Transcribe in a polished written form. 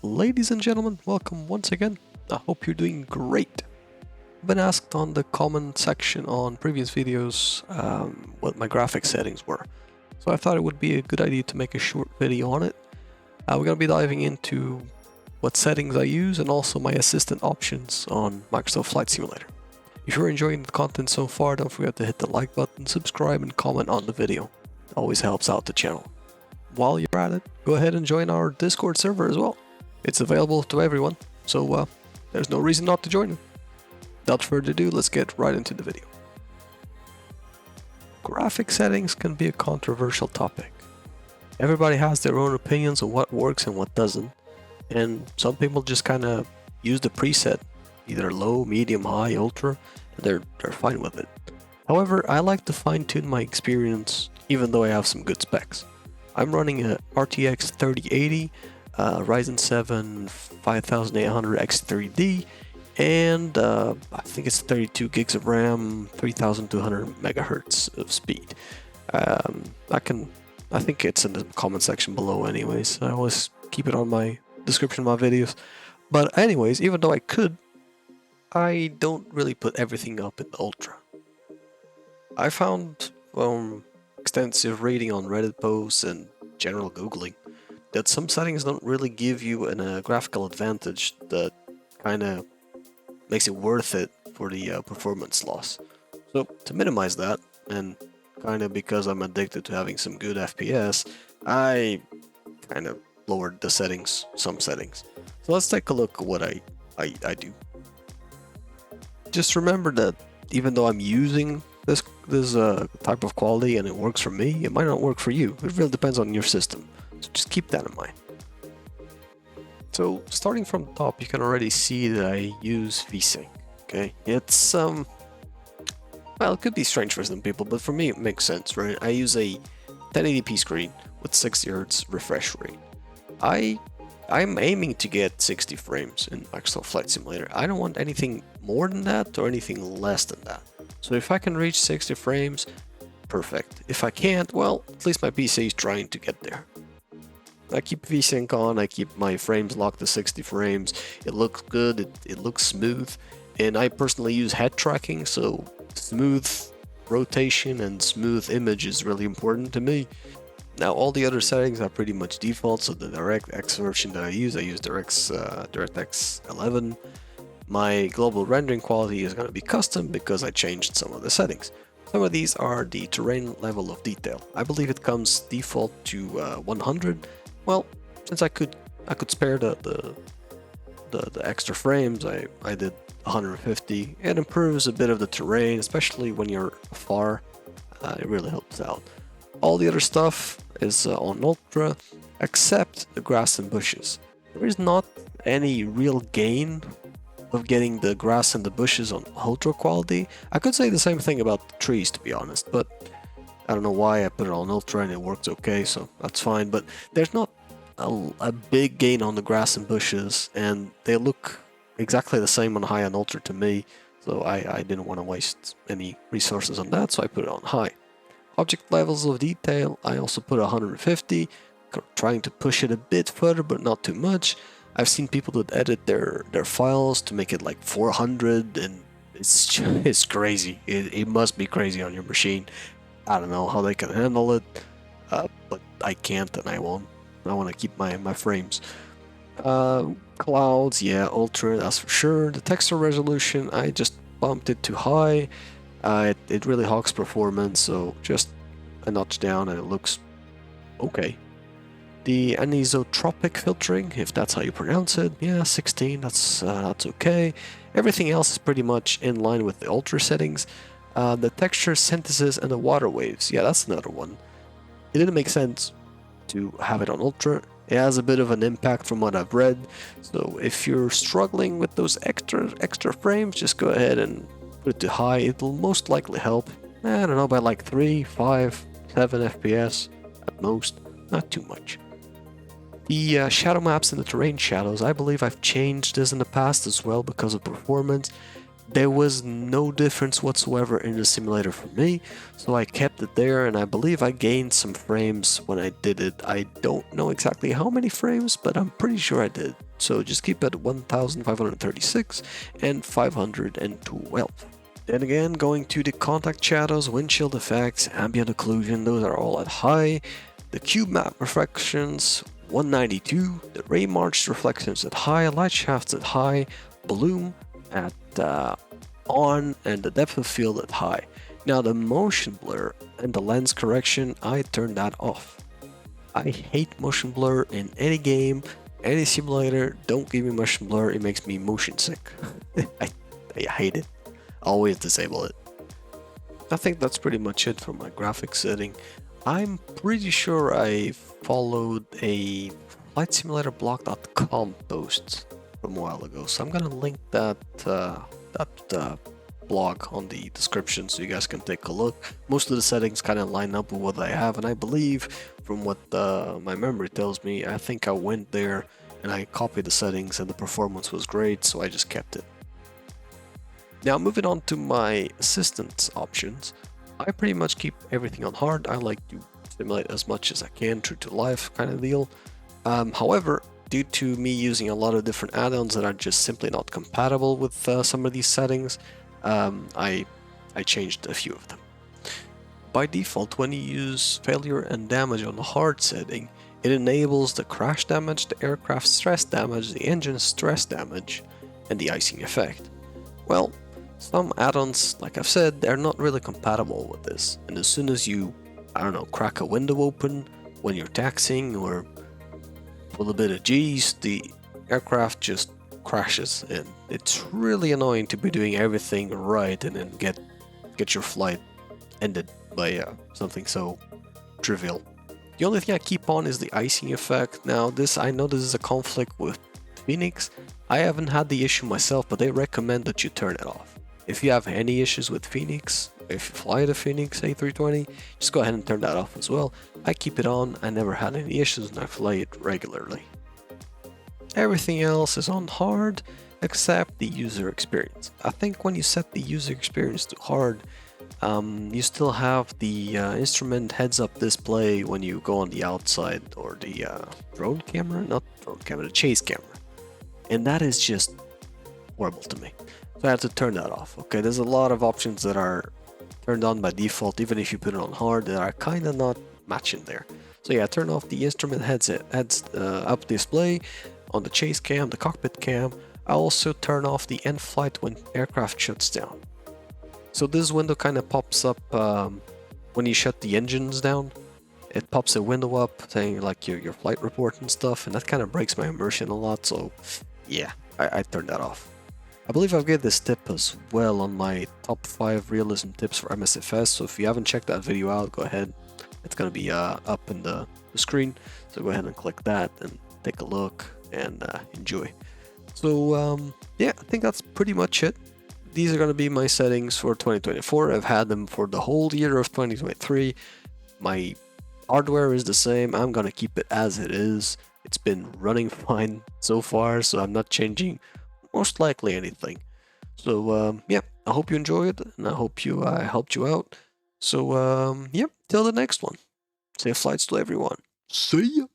Ladies and gentlemen, welcome once again. I hope you're doing great. I've been asked on the comment section on previous videos what my graphic settings were. So I thought it would be a good idea to make a short video on it. We're going to be diving into what settings I use and also my assistant options on Microsoft Flight Simulator. If you're enjoying the content so far, don't forget to hit the like button, subscribe and comment on the video. It always helps out the channel. While you're at it, go ahead and join our Discord server as well. It's available to everyone, so there's no reason not to join it. Without further ado, let's get right into the video. Graphic settings can be a controversial topic. Everybody has their own opinions on what works and what doesn't, and some people just kind of use the preset, either low, medium, high, ultra, and they're fine with it. However, I like to fine-tune my experience even though I have some good specs. I'm running a RTX 3080, Ryzen 7 5800 X3D, and I think it's 32 gigs of RAM, 3200 megahertz of speed. I think it's in the comment section below anyways. I always keep it on my description of my videos. But anyways, even though I could, I don't really put everything up in the ultra. I found extensive reading on Reddit posts and general Googling that some settings don't really give you a graphical advantage that kind of makes it worth it for the performance loss. So to minimize that, and kind of because I'm addicted to having some good FPS, I kind of lowered the settings, some settings. So let's take a look at what I do. Just remember that even though I'm using this type of quality and it works for me, it might not work for you. It really depends on your system. So just keep that in mind. So starting from the top, you can already see that I use VSync. Okay, it's well, it could be strange for some people, but for me it makes sense, right? I use a 1080p screen with 60 Hz refresh rate. I'm aiming to get 60 frames in Microsoft Flight Simulator. I don't want anything more than that or anything less than that. So if I can reach 60 frames, perfect. If I can't, well, at least my PC is trying to get there. I keep VSync on, I keep my frames locked to 60 frames. It looks good, it looks smooth, and I personally use head tracking, so smooth rotation and smooth image is really important to me. Now all the other settings are pretty much default, so the DirectX version that I use DirectX 11. My global rendering quality is going to be custom because I changed some of the settings. Some of these are the terrain level of detail. I believe it comes default to 100. Well, since I could spare the extra frames, I did 150. It improves a bit of the terrain, especially when you're far. It really helps out. All the other stuff is on ultra, except the grass and bushes. There is not any real gain of getting the grass and the bushes on ultra quality. I could say the same thing about the trees, to be honest, but I don't know why I put it on ultra and it works okay, so that's fine. But there's not a big gain on the grass and bushes, and they look exactly the same on high and ultra to me, so I didn't want to waste any resources on that, so I put it on high. Object levels of detail, I also put 150, trying to push it a bit further, but not too much. I've seen people that edit their files to make it like 400, and it's crazy. It must be crazy on your machine. I don't know how they can handle it, but I can't and I won't. I want to keep my frames. Clouds, yeah, ultra, that's for sure. The texture resolution, I just bumped it to high. It really hogs performance, so just a notch down and it looks okay. The anisotropic filtering, if that's how you pronounce it, yeah, 16, that's okay. Everything else is pretty much in line with the ultra settings. The texture synthesis and the water waves, yeah, that's another one. It didn't make sense to have it on ultra. It has a bit of an impact from what I've read, so if you're struggling with those extra frames, just go ahead and put it to high. It'll most likely help, I don't know, by like 3, 5, 7 FPS at most, not too much. The shadow maps and the terrain shadows, I believe I've changed this in the past as well because of performance. there was no difference whatsoever in the simulator for me, so I kept it there, and I believe I gained some frames when I did it. I don't know exactly how many frames, but I'm pretty sure I did. So just keep it at 1536 and 512. Then again, going to the contact shadows, windshield effects, ambient occlusion, those are all at high. The cube map reflections, 192. The ray march reflections at high, light shafts at high, bloom at on, and the depth of field at high. Now the motion blur and the lens correction, I turned that off. I hate motion blur in any game, any simulator. Don't give me motion blur, it makes me motion sick. I hate it. Always disable it. I think that's pretty much it for my graphics setting. I'm pretty sure I followed a FlightSimulatorBlog.com post from a while ago, so I'm gonna link that blog on the description so you guys can take a look. Most of the settings kind of line up with what I have, and I believe from what my memory tells me, I think I went there and I copied the settings and the performance was great, so I just kept it. Now moving on to my assistance options, I pretty much keep everything on hard. I like to simulate as much as I can, true to life kind of deal. However, due to me using a lot of different add-ons that are just simply not compatible with some of these settings, I changed a few of them. By default, when you use failure and damage on the hard setting, it enables the crash damage, the aircraft stress damage, the engine stress damage, and the icing effect. Well, some add-ons, like I've said, they're not really compatible with this, and as soon as you, I don't know, crack a window open when you're taxiing or with a bit of G's, the aircraft just crashes, and it's really annoying to be doing everything right and then get your flight ended by something so trivial. The only thing I keep on is the icing effect. Now I know this is a conflict with Phoenix. I haven't had the issue myself, but they recommend that you turn it off. If you have any issues with Phoenix, if you fly the Phoenix A320, just go ahead and turn that off as well. I keep it on, I never had any issues and I fly it regularly. Everything else is on hard except the user experience. I think when you set the user experience to hard, you still have the instrument heads-up display when you go on the outside, or the drone camera, not drone camera, the chase camera. And that is just horrible to me. So I have to turn that off. Okay, there's a lot of options that are turned on by default, even if you put it on hard, that are kind of not matching there. So yeah, turn off the instrument heads-up display on the chase cam, the cockpit cam. I also turn off the end flight when aircraft shuts down. So this window kind of pops up when you shut the engines down. It pops a window up saying like your flight report and stuff, and that kind of breaks my immersion a lot. So yeah, I turned that off. I believe I've given this tip as well on my top 5 realism tips for MSFS. So if you haven't checked that video out, go ahead. It's gonna be up in the screen. So go ahead and click that and take a look and enjoy. So yeah, I think that's pretty much it. These are going to be my settings for 2024. I've had them for the whole year of 2023. My hardware is the same. I'm going to keep it as it is. It's been running fine so far, so I'm not changing most likely anything. So yeah, I hope you enjoyed, and I hope I helped you out. So yeah, till the next one. Safe flights to everyone. See ya!